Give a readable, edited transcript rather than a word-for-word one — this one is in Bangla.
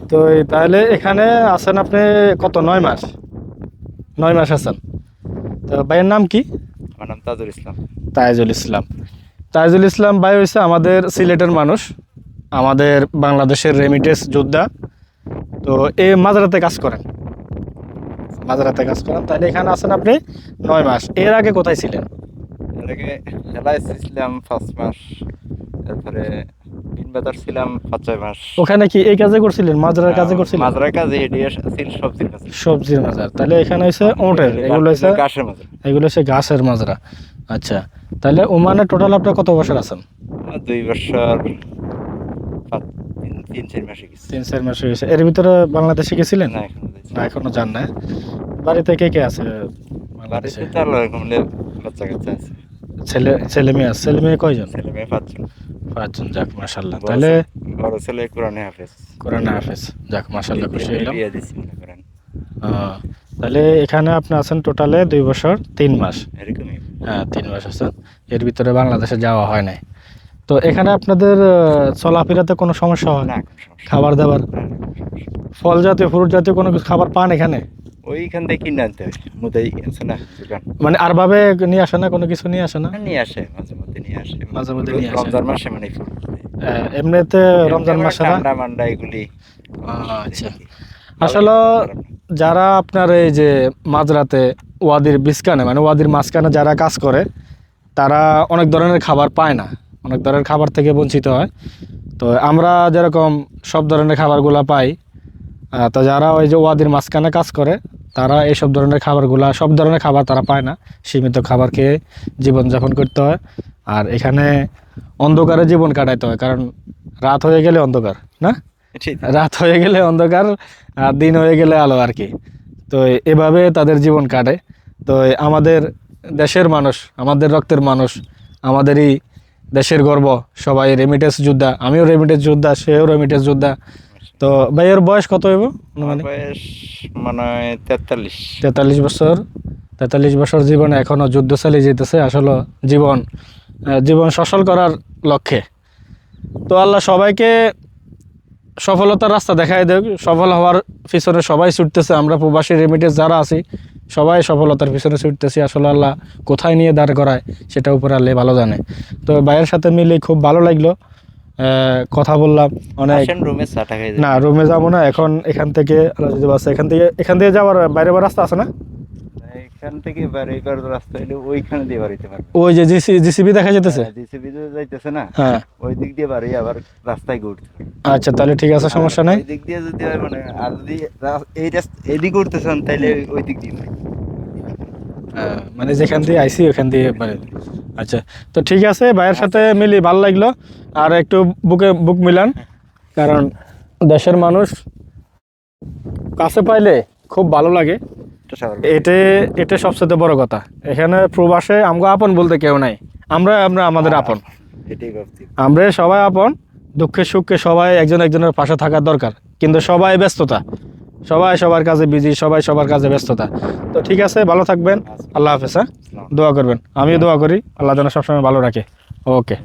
তো তাহলে এখানে আছেন আপনি কত 9 মাস? 9 মাস আছেন। তো ভাইয়ের নাম কি? আমার নাম তাজুল ইসলাম। তাইজুল ইসলাম। তাইজুল ইসলাম ভাই হচ্ছে আমাদের সিলেটের মানুষ, আমাদের বাংলাদেশের রেমিটেন্স যোদ্ধা। তো এই মাঝরাতে কাজ করেন, মাঝরাতে কাজ করেন। তাহলে এখানে আছেন আপনি 9 মাস। এর আগে কোথায় ছিলেন? এর আগে এলআইসি ছিলাম 5 মাস, তারপরে বিনবাজার ছিলাম 5-6 মাস। ওখানে কি এই কাজে করছিলেন, মাঝরার কাজে করছিলেন? মাদ্রার কাজে হেডিয়ে ছিল সবজির কাছে। সবজির মাজার। তাহলে এখানে হচ্ছে ওটের, এগুলো হচ্ছে ঘাসের মাঝে। এগুলো হচ্ছে ঘাসের মাজরা। আচ্ছা, তাহলে ওমানে টোটাল আপনার কত বছর আছেন? 2 বছর 3-4 মাসে গেছি। 3-4 মাস হয়েছে। এর ভিতরে বাংলাদেশে গেছিলেন? না এখনো যাইছি না, এখনো যান না। বাড়িতে কে কে আছে বাংলাদেশে? বাড়িতে তো আল্লাহ রকমের বাচ্চা কাচ্চা আছে। ছেলে মেয়ে আছে? ছেলে মেয়ে কয়জন? ছেলে মেয়ে 5 জন। 5 জন, যাক মাশাআল্লাহ। বড় তাহলে বড় ছেলে কোরআনে হাফেজ। কোরআন হাফেজ, যাক মাশাআল্লাহ, খুশি হইলাম। বিয়ে দিছি মনে করেন। তাহলে এখানে আপনি আছেন টোটালে 2 বছর 3 মাস। এরকমই। হ্যাঁ, 3 মাস আছেন। এর ভিতরে বাংলাদেশে যাওয়া হয় নাই। তো এখানে আপনাদের চলাফেরাতে কোনো সমস্যা হয়? না কোনো সমস্যা খাবার দাবার, না, না কোনো সমস্যা না। ফল জাতীয় ফ্রুট জাতীয় কোনো কিছু খাবার পান এখানে? ওইখান থেকে কিনে আনতে হয়, মুদাই আছে না দোকান। মানে আর ভাবে নিয়ে আসে না, কোনো কিছু নিয়ে আসে না? নিয়ে আসে মাঝে মধ্যে নিয়ে আসে। মাঝে মধ্যে নিয়ে আসে। রমজান মাসে মানে ফুল এমনিতে রমজান মাসে না? ঠান্ডা মান্ডা এগুলি। আচ্ছা, আসলে যারা আপনার এই যে মাঝরাতে ওয়াদির বিছকানে মানে ওয়াদির মাঝখানে যারা কাজ করে, তারা অনেক ধরনের খাবার পায় না, অনেক ধরনের খাবার থেকে বঞ্চিত হয়। তো আমরা যেরকম সব ধরনের খাবারগুলা পাই, তো যারা ওই যে ওয়াদির মাঝখানে কাজ করে, তারা এইসব ধরনের খাবারগুলা, সব ধরনের খাবার তারা পায় না। সীমিত খাবার খেয়ে জীবনযাপন করতে হয়। আর এখানে অন্ধকারে জীবন কাটাইতে হয়, কারণ রাত হয়ে গেলে অন্ধকার না, ঠিক। রাত হয়ে গেলে অন্ধকার, আর দিন হয়ে গেলে আলো আর কি। তো এভাবে তাদের জীবন কাটে। তো আমাদের দেশের মানুষ, আমাদের রক্তের মানুষ, আমাদেরই দেশের গর্ব, সবাই রেমিটেন্স যোদ্ধা। আমিও রেমিটেন্স যোদ্ধা, সেও রেমিটেন্স যোদ্ধা। তো ভাইয়ের বয়স কত হইব? আমার বয়স মনে হয় 43। 43 বছর। 43 বছর জীবনে এখনো যুদ্ধ চালিয়ে যেতেছে আসলে, জীবন সফল করার লক্ষ্যে। তো আল্লাহ সবাইকে সফলতার রাস্তা দেখাই দেখ। সফল হওয়ার পিছনে সবাই ছুটতেছে, আমরা প্রবাসী রেমিটেন্স যারা আছি সবাই সফলতার পিছনে ছুটতেছি। আসলে আল্লাহ কোথায় নিয়ে দাঁড় করায় সেটা উপরে আল্লাহ ভালো জানে। তো ভাইয়ের সাথে মিলে খুব ভালো লাগলো, কথা বললাম অনেক। রুমে চাটা খাই না, রুমে যাবো না এখন, এখান থেকে এখান থেকে যাওয়ার বাইরে রাস্তা আছে না? এখান থেকে এবার রাস্তা হলো ওইখানে দিয়ে বাড়িতে পারবে। ওই যে জিসিবি দেখা যেতেছে, জিসিবি যাইতেছে না, হ্যাঁ ওই দিক দিয়ে বাড়ি আবার রাস্তায় ঘুরতে। আচ্ছা, তাহলে ঠিক আছে, সমস্যা নাই। ওই দিক দিয়ে যদি হয় মানে, আর যদি এই রাস্তা এদিকে উঠতেছেন তাইলে ওই দিক দিয়ে মানে যেখান দিয়ে আইসি ওখান দিয়ে মানে। আচ্ছা, তো ঠিক আছে, ভাইয়ের সাথে মিলি ভালো লাগলো। আর একটু বুক মিলান, কারণ দেশের মানুষ কাছে পাইলে খুব ভালো লাগে। এটা সবচেয়ে বড় কথা। এখানে প্রবাসে আমগো আপন বলতে কেউ নাই, আমরা আমাদের আপন, এটাই ভাবছি। আমরা সবাই আপন। দুঃখে সুখে সবাই একজন একজনের পাশে থাকা দরকার, কিন্তু সবাই ব্যস্ততা, সবাই সবার কাজে বিজি, সবাই সবার কাজে ব্যস্ততা। তো ঠিক আছে, ভালো থাকবেন, আল্লাহ হাফেজ। হ্যাঁ, দোয়া করবেন, আমিও দোয়া করি আল্লাহ যেন সবসময় ভালো রাখে। ওকে।